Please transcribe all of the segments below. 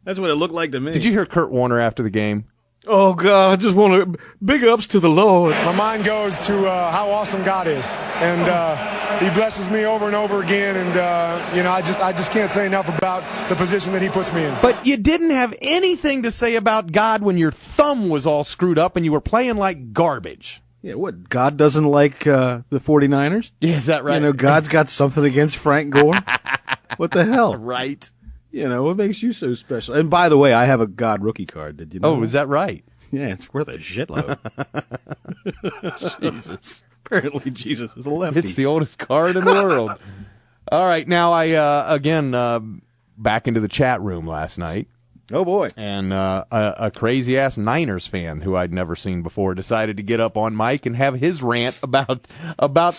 That's what it looked like to me. Did you hear Kurt Warner after the game? Oh, God, I just want to big ups to the Lord. My mind goes to how awesome God is. And he blesses me over and over again. And, I just can't say enough about the position that he puts me in. But you didn't have anything to say about God when your thumb was all screwed up and you were playing like garbage. Yeah, what, God doesn't like the 49ers? Yeah, is that right? God's got something against Frank Gore? What the hell? Right. What makes you so special? And by the way, I have a God rookie card. Did you know? Oh, is that right? Yeah, it's worth a shitload. Jesus. Apparently Jesus is a lefty. It's the oldest card in the world. All right, now I, back into the chat room last night. Oh, boy. And a crazy-ass Niners fan who I'd never seen before decided to get up on mic and have his rant about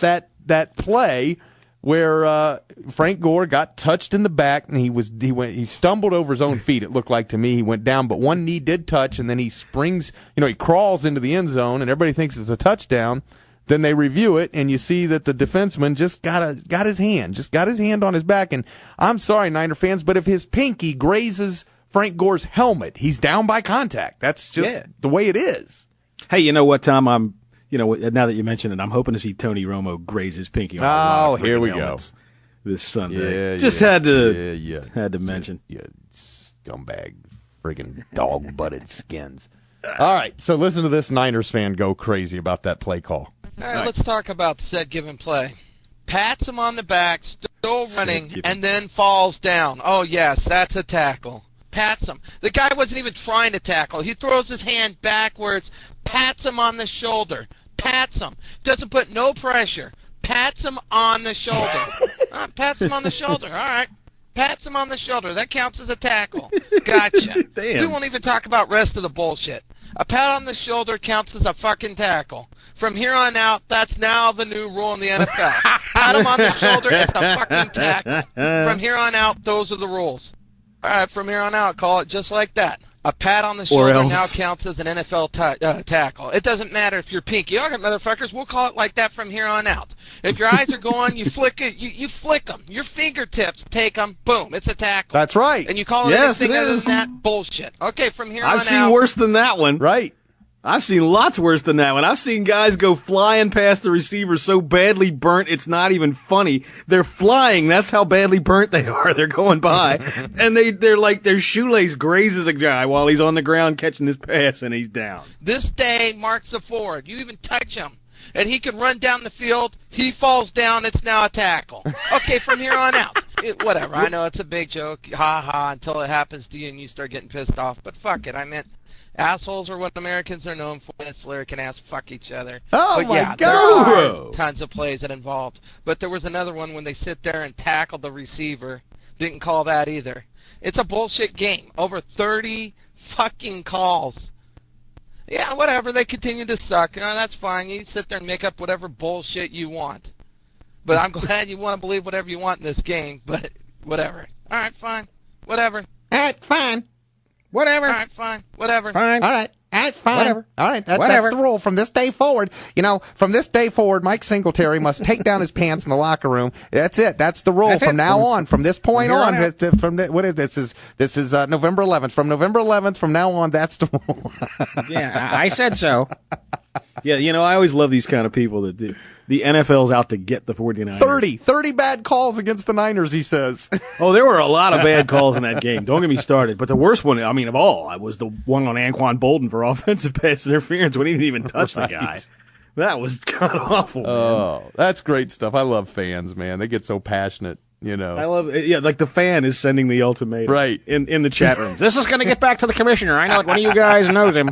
that play where Frank Gore got touched in the back and he stumbled over his own feet. It looked like to me he went down, but one knee did touch, and then he springs. He crawls into the end zone, and everybody thinks it's a touchdown. Then they review it, and you see that the defenseman just got his hand on his back. And I'm sorry, Niner fans, but if his pinky grazes Frank Gore's helmet, he's down by contact. That's just the way it is. Hey, you know what, Tom? Now that you mention it, I'm hoping to see Tony Romo graze his pinky on a lot of here we helmets go. This Sunday. Yeah, had to mention. Yeah, scumbag, friggin' dog-butted skins. All right, so listen to this Niners fan go crazy about that play call. All right, let's talk about said given play. Pats him on the back, still running, and then falls down. Oh, yes, that's a tackle. Pats him. The guy wasn't even trying to tackle. He throws his hand backwards, pats him on the shoulder, pats him. Doesn't put no pressure. Pats him on the shoulder. Pats him on the shoulder. All right. Pats him on the shoulder. That counts as a tackle. Gotcha. Damn. We won't even talk about rest of the bullshit. A pat on the shoulder counts as a fucking tackle. From here on out, that's now the new rule in the NFL. Pat him on the shoulder, it's a fucking tackle. From here on out, those are the rules. All right, from here on out, call it just like that. A pat on the shoulder now counts as an NFL tackle. It doesn't matter if you're pinky. All right, motherfuckers, we'll call it like that from here on out. If your eyes are going, you flick it. You flick them. Your fingertips take them. Boom, it's a tackle. That's right. And you call it anything other than that, bullshit. Okay, from here on out. I've seen worse than that one. Right. I've seen lots worse than that one. I've seen guys go flying past the receiver so badly burnt it's not even funny. They're flying. That's how badly burnt they are. They're going by. And they're like their shoelace grazes a guy while he's on the ground catching his pass and he's down. This day marks the forward. You even touch him. And he can run down the field. He falls down. It's now a tackle. Okay, from here on out. Whatever. I know it's a big joke. Ha ha until it happens to you and you start getting pissed off. But fuck it. I meant assholes are what Americans are known for. It's lyric and ass fuck each other. Oh, but my yeah, God. there are tons of plays that involved. But there was another one when they sit there and tackle the receiver. Didn't call that either. It's a bullshit game. Over 30 fucking calls. Yeah, whatever. They continue to suck. That's fine. You sit there and make up whatever bullshit you want. But I'm glad you want to believe whatever you want in this game. But whatever. All right, fine. Whatever. All right, fine. Whatever. All right, fine. Whatever. Fine. All right. That's fine. Whatever. All right, that's the rule from this day forward. From this day forward, Mike Singletary must take down his pants in the locker room. That's it. That's the rule from now on. From this point on, this is November 11th. From November 11th, from now on, that's the rule. Yeah, I said so. Yeah, I always love these kind of people that do. The NFL's out to get the 49ers. 30 bad calls against the Niners, he says. Oh, there were a lot of bad calls in that game. Don't get me started. But the worst one, of all, was the one on Anquan Bolden for offensive pass interference when he didn't even touch the guy. That was kind of awful, man. Oh, that's great stuff. I love fans, man. They get so passionate, I love it. Yeah, like the fan is sending the ultimatum. Right. In the chat room. This is going to get back to the commissioner. I know one of you guys knows him.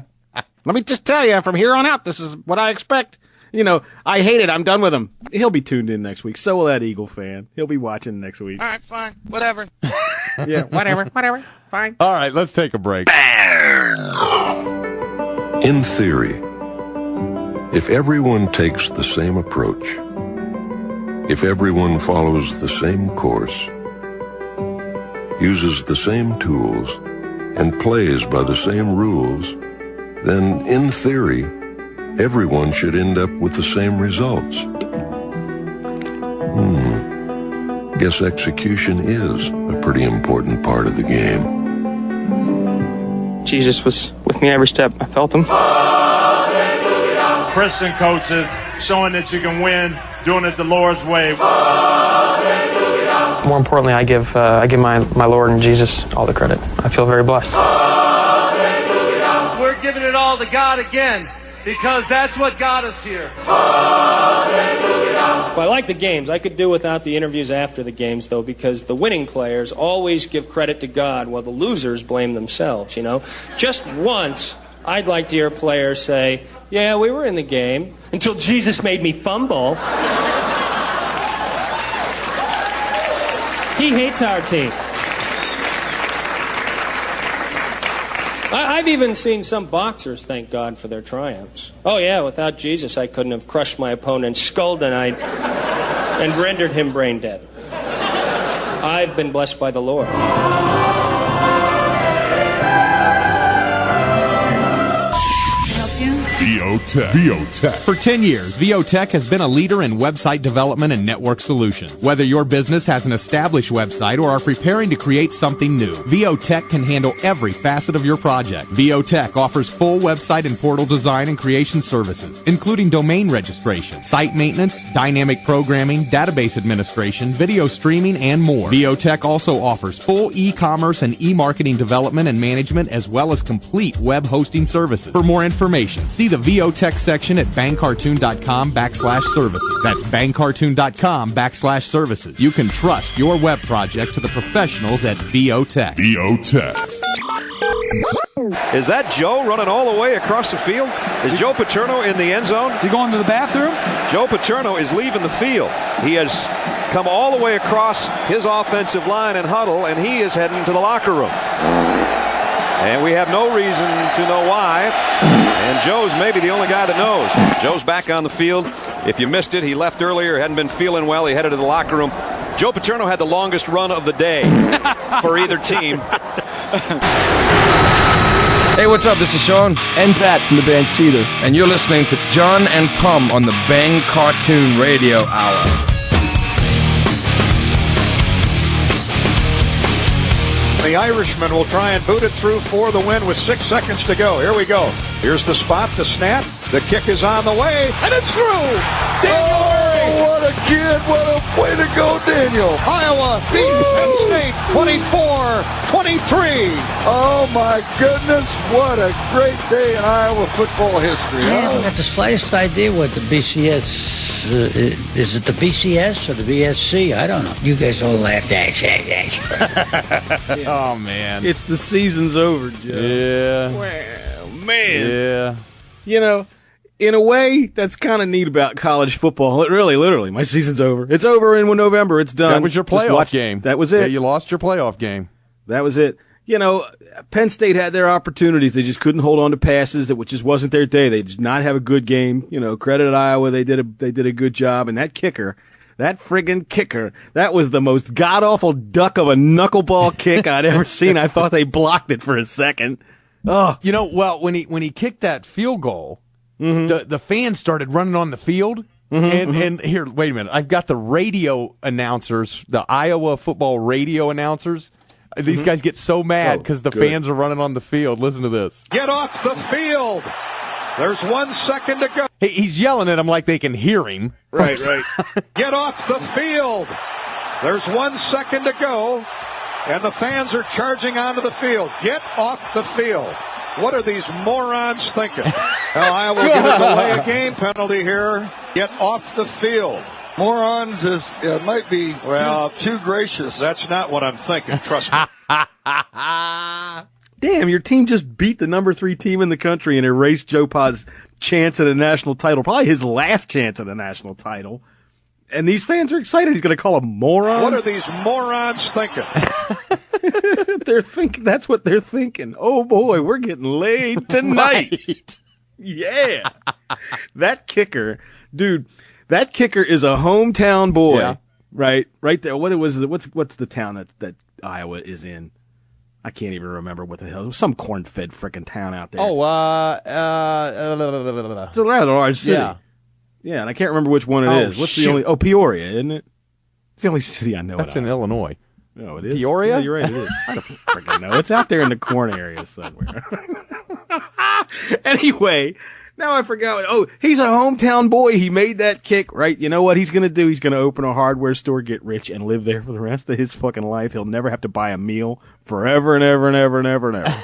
Let me just tell you, from here on out, this is what I expect. I hate it. I'm done with him. He'll be tuned in next week. So will that Eagle fan. He'll be watching next week. All right, fine. Whatever. Yeah, whatever. Fine. All right, let's take a break. In theory, if everyone takes the same approach, if everyone follows the same course, uses the same tools, and plays by the same rules, then in theory, everyone should end up with the same results. Guess execution is a pretty important part of the game. Jesus was with me every step. I felt him. Christian coaches showing that you can win, doing it the Lord's way. More importantly, I give my Lord and Jesus all the credit. I feel very blessed. We're giving it all to God again because that's what got us here. Well, I like the games. I could do without the interviews after the games, though, because the winning players always give credit to God while the losers blame themselves, you know. Just once, I'd like to hear players say, yeah, we were in the game until Jesus made me fumble. He hates our team. I've even seen some boxers thank God for their triumphs. Oh, yeah, without Jesus, I couldn't have crushed my opponent's skull tonight and rendered him brain dead. I've been blessed by the Lord. VOTech. For 10 years, VOTech has been a leader in website development and network solutions. Whether your business has an established website or are preparing to create something new, VOTech can handle every facet of your project. VOTech offers full website and portal design and creation services, including domain registration, site maintenance, dynamic programming, database administration, video streaming, and more. VOTech also offers full e-commerce and e-marketing development and management, as well as complete web hosting services. For more information, see the VOTech section at bangcartoon.com/services. That's bangcartoon.com/services. You can trust your web project to the professionals at VOTech. VOTech. Is that Joe running all the way across the field? Is Joe Paterno in the end zone? Is he going to the bathroom? Joe Paterno is leaving the field. He has come all the way across his offensive line and huddle, and he is heading to the locker room. And we have no reason to know why. And Joe's maybe the only guy that knows. Joe's back on the field. If you missed it, he left earlier, hadn't been feeling well. He headed to the locker room. Joe Paterno had the longest run of the day for either team. Hey, what's up? This is Sean and Pat from the band Seether, and you're listening to John and Tom on the Bang Cartoon Radio Hour. The Irishman will try and boot it through for the win with 6 seconds to go. Here we go. Here's the spot, the snap. The kick is on the way, and it's through. Daniel Murray. What a kid. What a way to go, Daniel. Iowa beat Penn State 24-23. Oh, my goodness. What a great day in Iowa football history. I haven't got the slightest idea what the BCS is. It the BCS or the BSC? I don't know. You guys all laughed at it. Oh, man. It's the season's over, Joe. Yeah. Well, man. Yeah. You know, in a way, that's kind of neat about college football. It really, literally, my season's over. It's over in November. It's done. That was your playoff game. That was it. Yeah, you lost your playoff game. That was it. You know, Penn State had their opportunities. They just couldn't hold on to passes, which just wasn't their day. They did not have a good game. You know, credit Iowa. They did a good job. And that kicker, that friggin' kicker, that was the most god-awful duck of a knuckleball kick I'd ever seen. I thought they blocked it for a second. Oh, you know, well, when he kicked that field goal, the fans started running on the field. And here, wait a minute. I've got the radio announcers, the Iowa football radio announcers. These guys get so mad because the fans are running on the field. Listen to this. Get off the field. There's 1 second to go. He's yelling at them like they can hear him. Right. Get off the field. There's 1 second to go. And the fans are charging onto the field. Get off the field. What are these morons thinking? Well, I will give a delay a game penalty here. Get off the field. Morons might be too gracious. That's not what I'm thinking. Trust me. Damn, your team just beat the number 3 team in the country and erased Joe Pa's chance at a national title. Probably his last chance at a national title. And these fans are excited. He's going to call them morons. What are these morons thinking? That's what they're thinking. Oh, boy, we're getting laid tonight. Right. Yeah. That kicker, dude, that kicker is a hometown boy. Yeah. Right there. What's the town that Iowa is in? I can't even remember what the hell. It was some corn-fed frickin' town out there. It's a rather large city. Yeah, and I can't remember which one it is. What's the only? Oh, Peoria, isn't it? It's the only city I know. That's in Illinois. No, it is. Peoria? Yeah, you're right, it is. I don't freaking know. It's out there in the corn area somewhere. Anyway, now I forgot. Oh, he's a hometown boy. He made that kick, right? You know what he's going to do? He's going to open a hardware store, get rich, and live there for the rest of his fucking life. He'll never have to buy a meal forever and ever and ever and ever and ever.